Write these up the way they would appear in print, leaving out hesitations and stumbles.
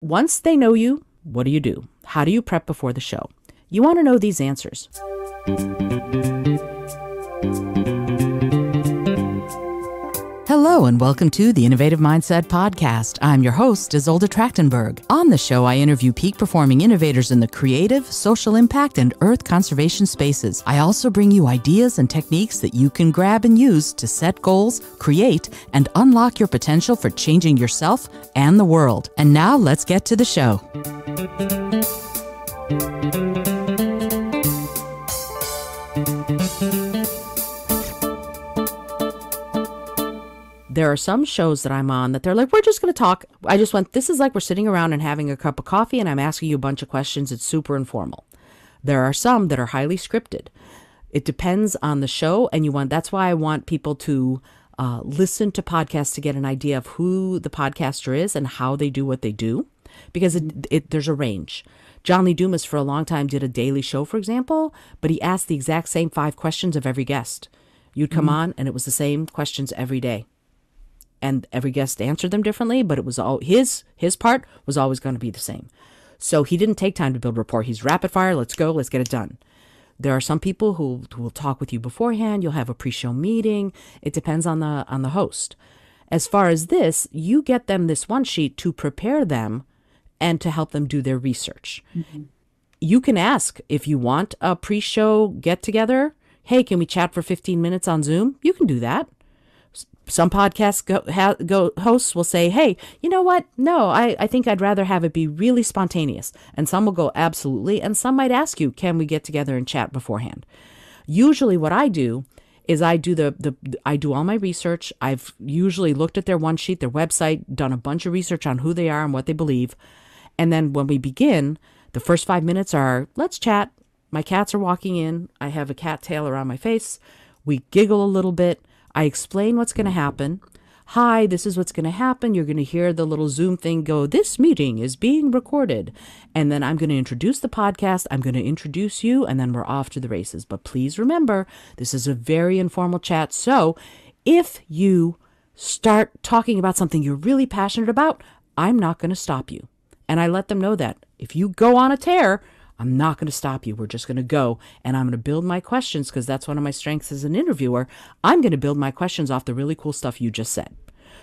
Once they know you, what do you do? How do you prep before the show? You want to know these answers. Hello and welcome to the Innovative Mindset Podcast. I'm your host, Izolda Trachtenberg. On the show, I interview peak performing innovators in the creative, social impact, and earth conservation spaces. I also bring you ideas and techniques that you can grab and use to set goals, create, and unlock your potential for changing yourself and the world. And now let's get to the show. There are some shows that I'm on that they're like, we're just going to talk. This is like we're sitting around and having a cup of coffee and I'm asking you a bunch of questions. It's super informal. There are some that are highly scripted. It depends on the show. And that's why I want people to listen to podcasts to get an idea of who the podcaster is and how they do what they do. Because there's a range. John Lee Dumas for a long time did a daily show, for example, but he asked the exact same 5 questions of every guest. You'd come on and it was the same questions every day. And every guest answered them differently, but it was all his part was always going to be the same. So he didn't take time to build rapport. He's rapid fire. Let's go. Let's get it done. There are some people who will talk with you beforehand. You'll have a pre-show meeting. It depends on the host. As far as this, you get them this one sheet to prepare them and to help them do their research. Mm-hmm. You can ask if you want a pre-show get-together. Hey, can we chat for 15 minutes on Zoom? You can do that. Some podcast hosts will say, hey, you know what? No, I think I'd rather have it be really spontaneous. And some will go, absolutely. And some might ask you, can we get together and chat beforehand? Usually what I do is I do all my research. I've usually looked at their one sheet, their website, done a bunch of research on who they are and what they believe. And then when we begin, the first 5 minutes are, let's chat. My cats are walking in. I have a cat tail around my face. We giggle a little bit. I explain what's going to happen. Hi, this is what's going to happen. You're going to hear the little Zoom thing go, this meeting is being recorded. And then I'm going to introduce the podcast. I'm going to introduce you, and then we're off to the races. But please remember, this is a very informal chat. So if you start talking about something you're really passionate about, I'm not going to stop you. And I let them know that. If you go on a tear, I'm not going to stop you. We're just going to go, and I'm going to build my questions because that's one of my strengths as an interviewer. I'm going to build my questions off the really cool stuff you just said.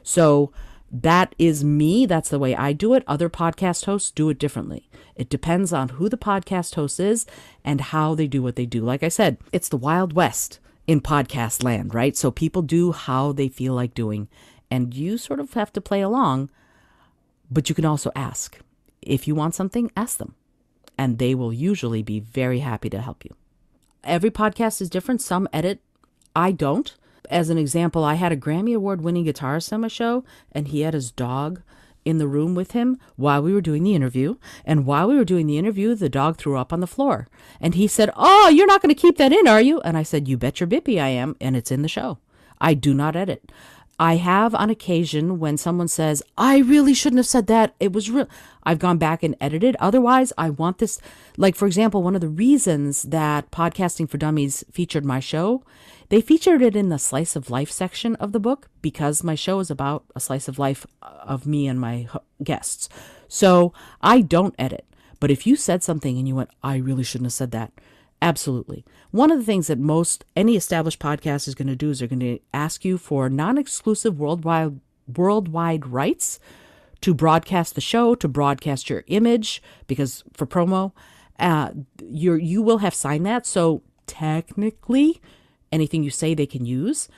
So that is me. That's the way I do it. Other podcast hosts do it differently. It depends on who the podcast host is and how they do what they do. Like I said, it's the Wild West in podcast land, right? So people do how they feel like doing, and you sort of have to play along, but you can also ask. If you want something, ask them. And they will usually be very happy to help you. Every podcast is different. Some edit. I don't. As an example, I had a Grammy Award-winning guitarist on my show, and he had his dog in the room with him while we were doing the interview. And while we were doing the interview, the dog threw up on the floor. And he said, oh, you're not going to keep that in, are you? And I said, you bet your bippy I am. And it's in the show. I do not edit. I have on occasion when someone says, I really shouldn't have said that. It was real. I've gone back and edited. Otherwise, I want this. Like, for example, one of the reasons that Podcasting for Dummies featured my show, they featured it in the slice of life section of the book because my show is about a slice of life of me and my guests. So I don't edit. But if you said something and you went, I really shouldn't have said that. Absolutely. One of the things that any established podcast is going to do is they're going to ask you for non-exclusive worldwide rights to broadcast the show, to broadcast your image, because for promo, you will have signed that. So technically, anything you say they can use.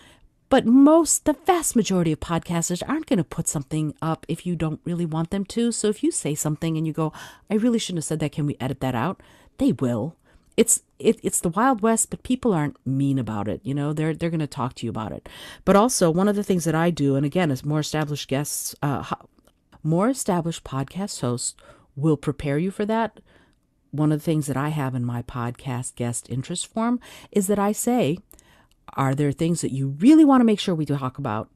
But the vast majority of podcasters aren't going to put something up if you don't really want them to. So if you say something and you go, I really shouldn't have said that, can we edit that out? They will. It's the Wild West, but people aren't mean about it. They're going to talk to you about it. But also, one of the things that I do, and again, as more established podcast hosts will prepare you for that. One of the things that I have in my podcast guest interest form is that I say, are there things that you really want to make sure we talk about?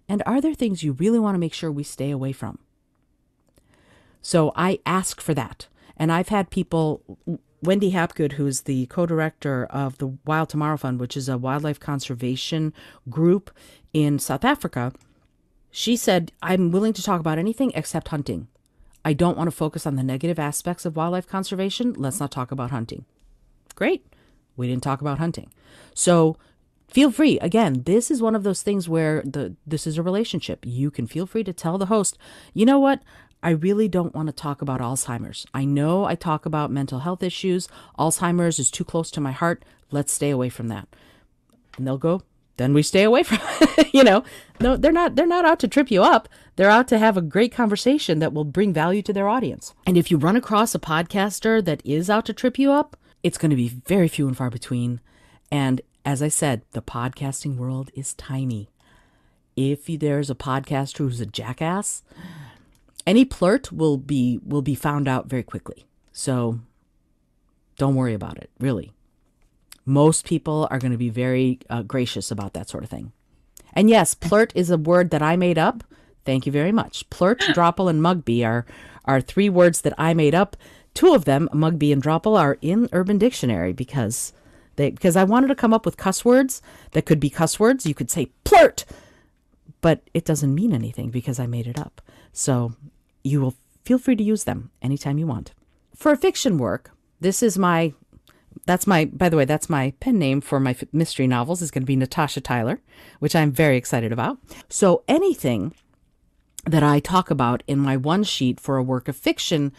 And are there things you really want to make sure we stay away from? So I ask for that. And I've had people, Wendy Hapgood, who's the co-director of the Wild Tomorrow Fund, which is a wildlife conservation group in South Africa, she said, I'm willing to talk about anything except hunting. I don't want to focus on the negative aspects of wildlife conservation. Let's not talk about hunting. Great. We didn't talk about hunting. So feel free. Again, this is one of those things where this is a relationship. You can feel free to tell the host, you know what? I really don't want to talk about Alzheimer's. I know I talk about mental health issues. Alzheimer's is too close to my heart. Let's stay away from that. And they'll go, then we stay away from it. No, they're not out to trip you up. They're out to have a great conversation that will bring value to their audience. And if you run across a podcaster that is out to trip you up, it's going to be very few and far between. And as I said, the podcasting world is tiny. If there's a podcaster who's a jackass, any flirt will be found out very quickly. So don't worry about it, really. Most people are going to be very gracious about that sort of thing. And yes, flirt is a word that I made up. Thank you very much. Flirt, dropple, and mugby are 3 words that I made up. 2 of them, mugby and dropple, are in Urban Dictionary because I wanted to come up with cuss words that could be cuss words. You could say flirt, but it doesn't mean anything because I made it up. So you will feel free to use them anytime you want. For fiction work, that's my pen name for my mystery novels is going to be Natasha Tyler, which I'm very excited about. So anything that I talk about in my one sheet for a work of fiction,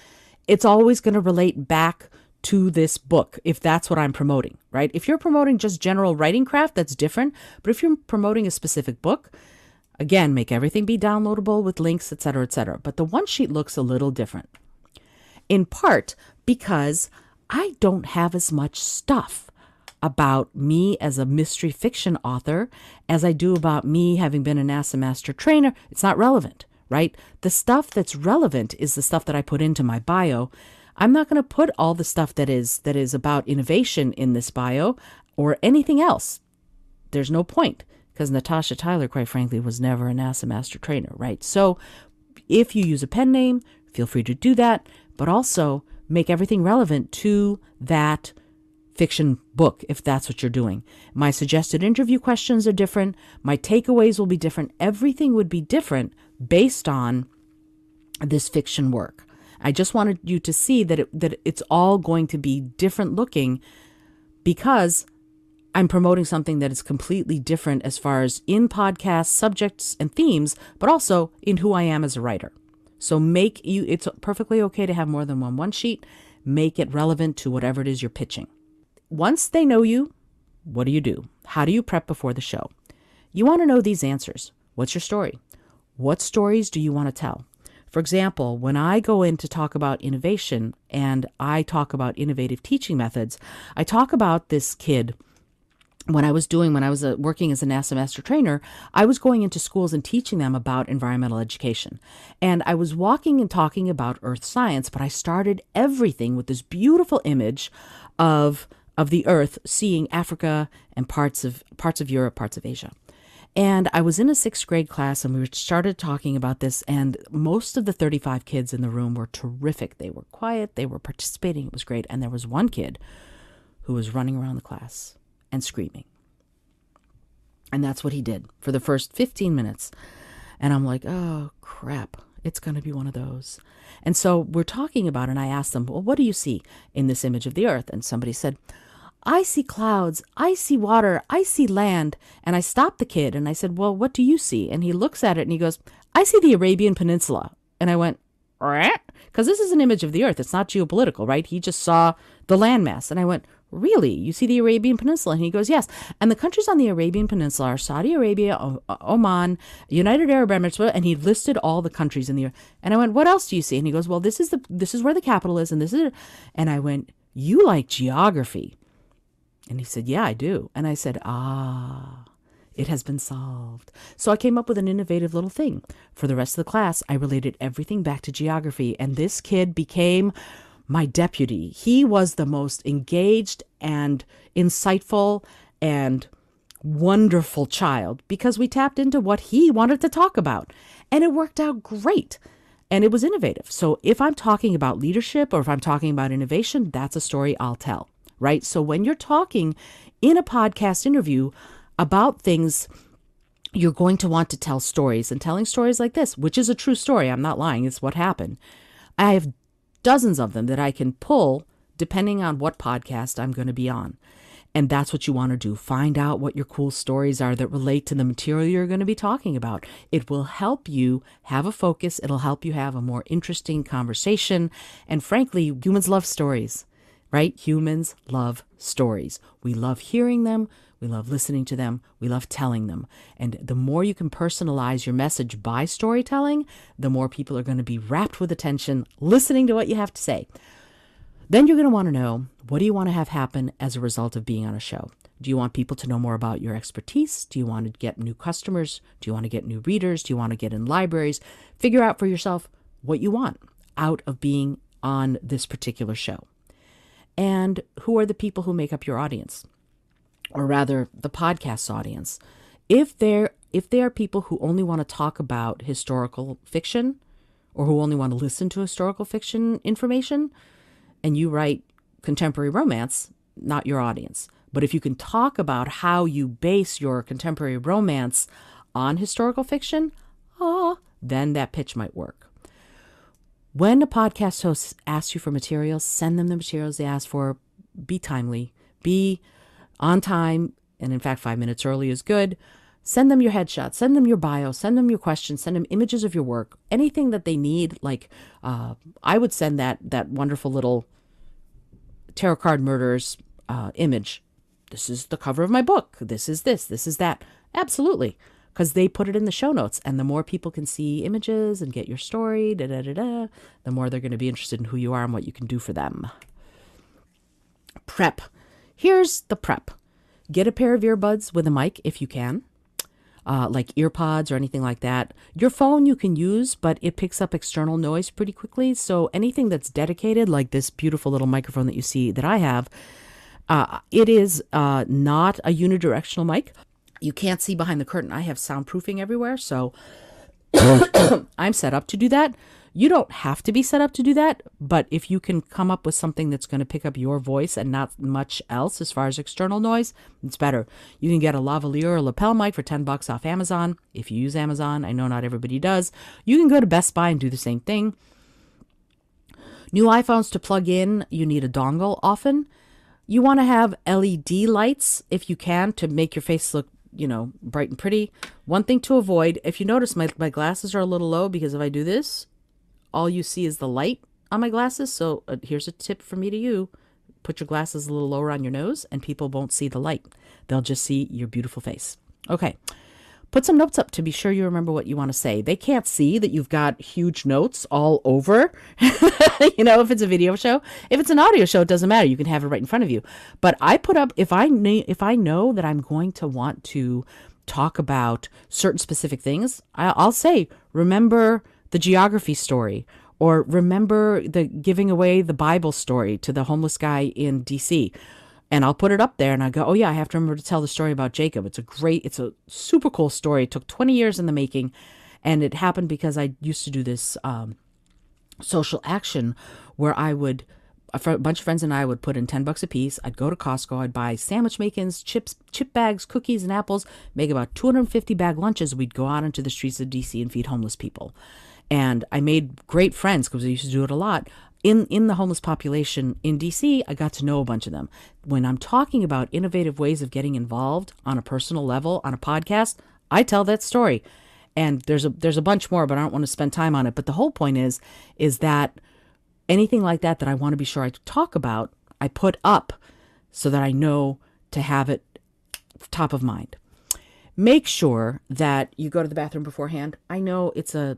it's always going to relate back to this book, if that's what I'm promoting, right? If you're promoting just general writing craft, that's different. But if you're promoting a specific book, again, make everything be downloadable with links, etc., etc. But the one sheet looks a little different, in part because I don't have as much stuff about me as a mystery fiction author as I do about me having been a NASA master trainer. It's not relevant, right? The stuff that's relevant is the stuff that I put into my bio. I'm not going to put all the stuff that is about innovation in this bio or anything else. There's no point. Because Natasha Tyler, quite frankly, was never a NASA master trainer, right? So if you use a pen name, feel free to do that, but also make everything relevant to that fiction book, if that's what you're doing. My suggested interview questions are different. My takeaways will be different. Everything would be different based on this fiction work. I just wanted you to see that it's all going to be different looking because I'm promoting something that is completely different as far as in podcast subjects and themes, but also in who I am as a writer. So it's perfectly okay to have more than one sheet. Make it relevant to whatever it is you're pitching. Once they know you, what do? How do you prep before the show? You want to know these answers. What's your story? What stories do you want to tell? For example, when I go in to talk about innovation and I talk about innovative teaching methods, I talk about this kid. When I was working as a NASA master trainer, I was going into schools and teaching them about environmental education. And I was walking and talking about earth science, but I started everything with this beautiful image of the earth, seeing Africa and parts of Europe, parts of Asia. And I was in a 6th grade class and we started talking about this, and most of the 35 kids in the room were terrific. They were quiet, they were participating, it was great. And there was one kid who was running around the class and screaming. And that's what he did for the first 15 minutes. And I'm like, oh, crap, it's going to be one of those. And so we're talking about it, and I asked them, well, what do you see in this image of the earth? And somebody said, I see clouds, I see water, I see land. And I stopped the kid and I said, well, what do you see? And he looks at it and he goes, I see the Arabian Peninsula. And I went, because this is an image of the earth. It's not geopolitical, right? He just saw the landmass. And I went, really? You see the Arabian Peninsula? And he goes, yes. And the countries on the Arabian Peninsula are Saudi Arabia, Oman, United Arab Emirates, and he listed all the countries in the earth. And I went, what else do you see? And he goes, well, this is where the capital is, and this is it. And I went, you like geography? And he said, yeah, I do. And I said, it has been solved. So I came up with an innovative little thing. For the rest of the class, I related everything back to geography, and this kid became my deputy. He was the most engaged and insightful and wonderful child because we tapped into what he wanted to talk about, and it worked out great. And it was innovative. So if I'm talking about leadership or if I'm talking about innovation, that's a story I'll tell, right? So when you're talking in a podcast interview about things, you're going to want to tell stories, and telling stories like this, which is a true story. I'm not lying. It's what happened. I have dozens of them that I can pull depending on what podcast I'm going to be on. And that's what you want to do. Find out what your cool stories are that relate to the material you're going to be talking about. It will help you have a focus. It'll help you have a more interesting conversation. And frankly, humans love stories, right? Humans love stories. We love hearing them. We love listening to them. We love telling them. And the more you can personalize your message by storytelling, the more people are going to be rapt with attention, listening to what you have to say. Then you're going to want to know, what do you want to have happen as a result of being on a show? Do you want people to know more about your expertise? Do you want to get new customers? Do you want to get new readers? Do you want to get in libraries? Figure out for yourself what you want out of being on this particular show. And who are the people who make up your audience? Or rather, the podcast audience. If they are people who only want to talk about historical fiction, or who only want to listen to historical fiction information, and you write contemporary romance, not your audience. But if you can talk about how you base your contemporary romance on historical fiction, then that pitch might work. When a podcast host asks you for materials, send them the materials they ask for. Be timely, be on time, and in fact, 5 minutes early is good. Send them your headshots, send them your bio, send them your questions, send them images of your work, anything that they need. Like I would send that wonderful little tarot card murders image. This is the cover of my book. This is that. Absolutely. Because they put it in the show notes. And the more people can see images and get your story, the more they're going to be interested in who you are and what you can do for them. Prep. Here's the prep. Get a pair of earbuds with a mic if you can. Like earpods or anything like that. Your phone you can use, but it picks up external noise pretty quickly. So anything that's dedicated, like this beautiful little microphone that you see that I have, it is not a unidirectional mic. You can't see behind the curtain. I have soundproofing everywhere, so I'm set up to do that. You don't have to be set up to do that, but if you can come up with something that's going to pick up your voice and not much else as far as external noise, it's better. You can get a lavalier or lapel mic for $10 off Amazon. If you use Amazon, I know not everybody does. You can go to Best Buy and do the same thing. New iPhones to plug in, you need a dongle often. You want to have LED lights if you can to make your face look, bright and pretty. One thing to avoid, if you notice my glasses are a little low because if I do this, all you see is the light on my glasses. So here's a tip from me to you. Put your glasses a little lower on your nose and people won't see the light. They'll just see your beautiful face. Okay. Put some notes up to be sure you remember what you want to say. They can't see that you've got huge notes all over, if it's a video show. If it's an audio show, it doesn't matter. You can have it right in front of you. But I put up, if I know that I'm going to want to talk about certain specific things, I'll say, remember the geography story, or remember the giving away the Bible story to the homeless guy in DC. And I'll put it up there and I go, oh yeah, I have to remember to tell the story about Jacob. It's a super cool story. It took 20 years in the making. And it happened because I used to do this social action where a bunch of friends and I would put in $10 a piece. I'd go to Costco. I'd buy sandwich makings, chip bags, cookies, and apples, make about 250 bag lunches. We'd go out into the streets of DC and feed homeless people. And I made great friends because I used to do it a lot. In the homeless population in DC, I got to know a bunch of them. When I'm talking about innovative ways of getting involved on a personal level on a podcast, I tell that story. And there's a bunch more, but I don't want to spend time on it. But the whole point is that anything like that I want to be sure I talk about, I put up so that I know to have it top of mind. Make sure that you go to the bathroom beforehand. I know it's a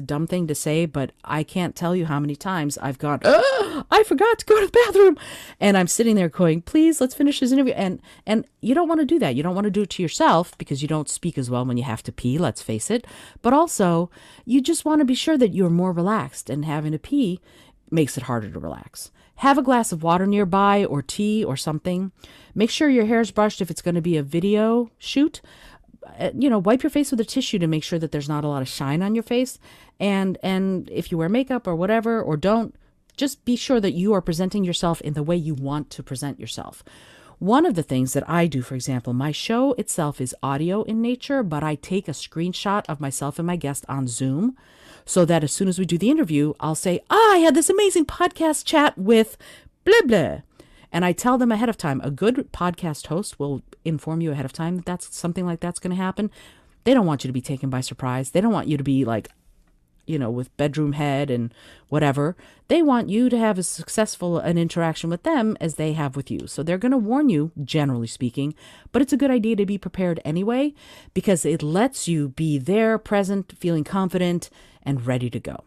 dumb thing to say, but I can't tell you how many times I've gone, I forgot to go to the bathroom. And I'm sitting there going, please, let's finish this interview. And you don't want to do that. You don't want to do it to yourself because you don't speak as well when you have to pee, let's face it. But also, you just want to be sure that you're more relaxed, and having to pee makes it harder to relax. Have a glass of water nearby or tea or something. Make sure your hair is brushed if it's going to be a video shoot. Wipe your face with a tissue to make sure that there's not a lot of shine on your face. And if you wear makeup or whatever, or don't, just be sure that you are presenting yourself in the way you want to present yourself. One of the things that I do, for example, my show itself is audio in nature, but I take a screenshot of myself and my guest on Zoom. so that as soon as we do the interview, I'll say, I had this amazing podcast chat with blah, blah. And I tell them ahead of time. A good podcast host will inform you ahead of time that that's something like that's going to happen. They don't want you to be taken by surprise. They don't want you to be like, with bedroom head and whatever. They want you to have as successful an interaction with them as they have with you. So they're going to warn you, generally speaking, but it's a good idea to be prepared anyway, because it lets you be there, present, feeling confident, and ready to go.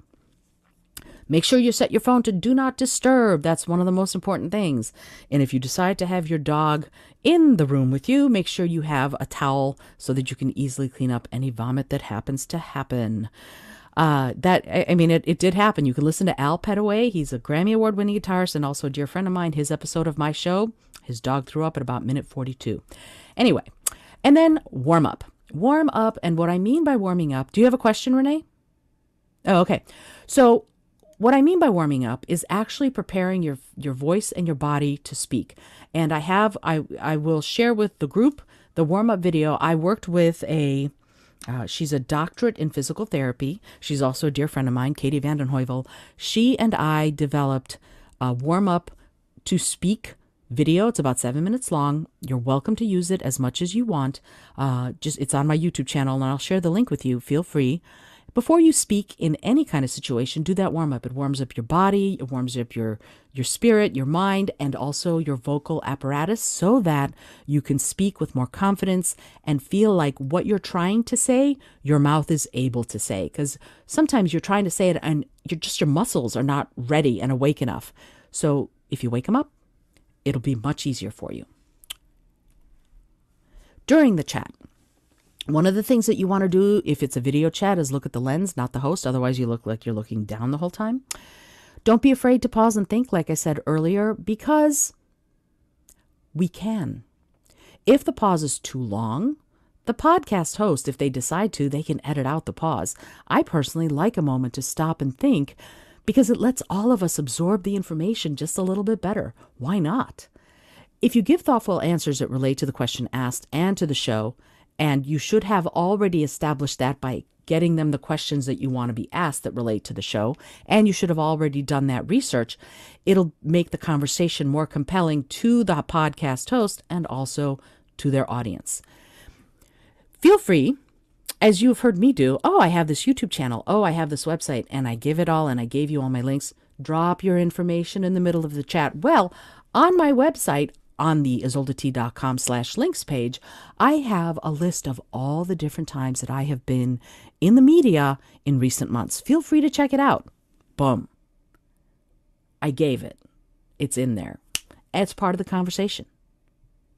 Make sure you set your phone to do not disturb. That's one of the most important things. And if you decide to have your dog in the room with you, make sure you have a towel so that you can easily clean up any vomit that happens to happen. It did happen. You can listen to Al Petaway. He's a Grammy Award winning guitarist and also a dear friend of mine. His episode of my show, his dog threw up at about minute 42. Anyway, and then warm up. Warm up. And what I mean by warming up, do you have a question, Renee? Oh, okay. So what I mean by warming up is actually preparing your voice and your body to speak. And I will share with the group the warm up video. I worked with she's a doctorate in physical therapy. She's also a dear friend of mine, Katie Vanden Heuvel. She and I developed a warm up to speak video. It's about 7 minutes long. You're welcome to use it as much as you want. It's on my YouTube channel, and I'll share the link with you. Feel free. Before you speak in any kind of situation, do that warm up. It warms up your body, it warms up your spirit, your mind, and also your vocal apparatus so that you can speak with more confidence and feel like what you're trying to say, your mouth is able to say. Because sometimes you're trying to say it and your muscles are not ready and awake enough. So if you wake them up, it'll be much easier for you. During the chat, one of the things that you want to do if it's a video chat is look at the lens, not the host. Otherwise, you look like you're looking down the whole time. Don't be afraid to pause and think, like I said earlier, because we can. If the pause is too long, the podcast host, if they decide to, they can edit out the pause. I personally like a moment to stop and think because it lets all of us absorb the information just a little bit better. Why not? If you give thoughtful answers that relate to the question asked and to the show, and you should have already established that by getting them the questions that you want to be asked that relate to the show, and you should have already done that research, it'll make the conversation more compelling to the podcast host and also to their audience. Feel free, as you've heard me do, I have this YouTube channel, I have this website, and I give it all, and I gave you all my links. Drop your information in the middle of the chat. Well, on my website, on the izoldat.com/links page, I have a list of all the different times that I have been in the media in recent months. Feel free to check it out. Boom. I gave it. It's in there. It's part of the conversation,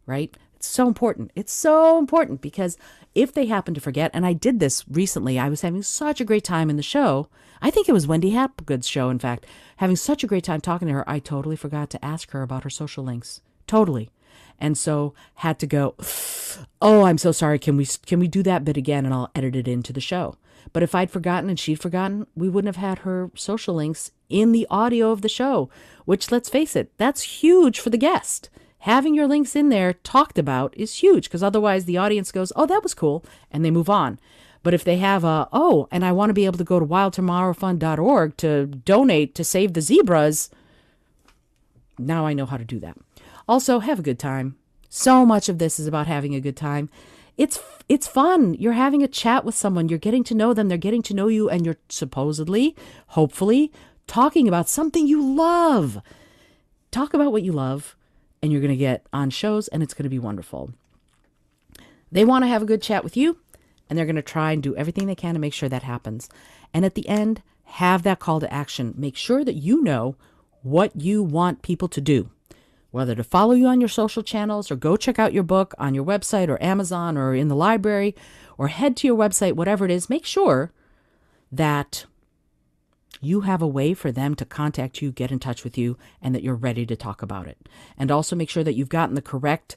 right? It's so important. It's so important because if they happen to forget, and I did this recently, I was having such a great time in the show. I think it was Wendy Hapgood's show, in fact, having such a great time talking to her, I totally forgot to ask her about her social links. Totally. And so had to go, I'm so sorry. Can we do that bit again? And I'll edit it into the show. But if I'd forgotten and she'd forgotten, we wouldn't have had her social links in the audio of the show, which, let's face it, that's huge for the guest. Having your links in there talked about is huge because otherwise the audience goes, that was cool. And they move on. But if they have and I want to be able to go to wildtomorrowfund.org to donate to save the zebras, now I know how to do that. Also, have a good time. So much of this is about having a good time. It's fun. You're having a chat with someone. You're getting to know them. They're getting to know you. And you're supposedly, hopefully, talking about something you love. Talk about what you love. And you're going to get on shows. And it's going to be wonderful. They want to have a good chat with you. And they're going to try and do everything they can to make sure that happens. And at the end, have that call to action. Make sure that you know what you want people to do. Whether to follow you on your social channels or go check out your book on your website or Amazon or in the library or head to your website, whatever it is, make sure that you have a way for them to contact you, get in touch with you, and that you're ready to talk about it. And also make sure that you've gotten the correct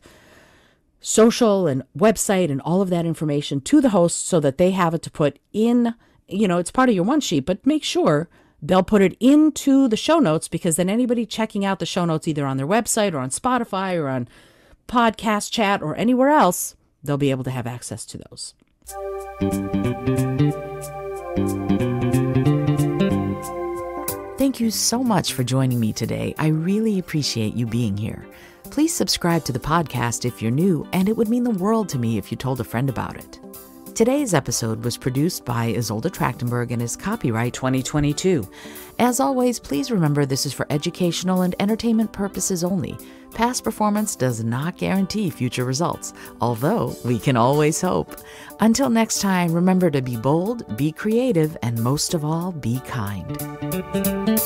social and website and all of that information to the host so that they have it to put in, it's part of your one sheet, but make sure they'll put it into the show notes because then anybody checking out the show notes either on their website or on Spotify or on Podcast Chat or anywhere else, they'll be able to have access to those. Thank you so much for joining me today. I really appreciate you being here. Please subscribe to the podcast if you're new, and it would mean the world to me if you told a friend about it. Today's episode was produced by Izolda Trachtenberg and is copyright 2022. As always, please remember this is for educational and entertainment purposes only. Past performance does not guarantee future results, although we can always hope. Until next time, remember to be bold, be creative, and most of all, be kind.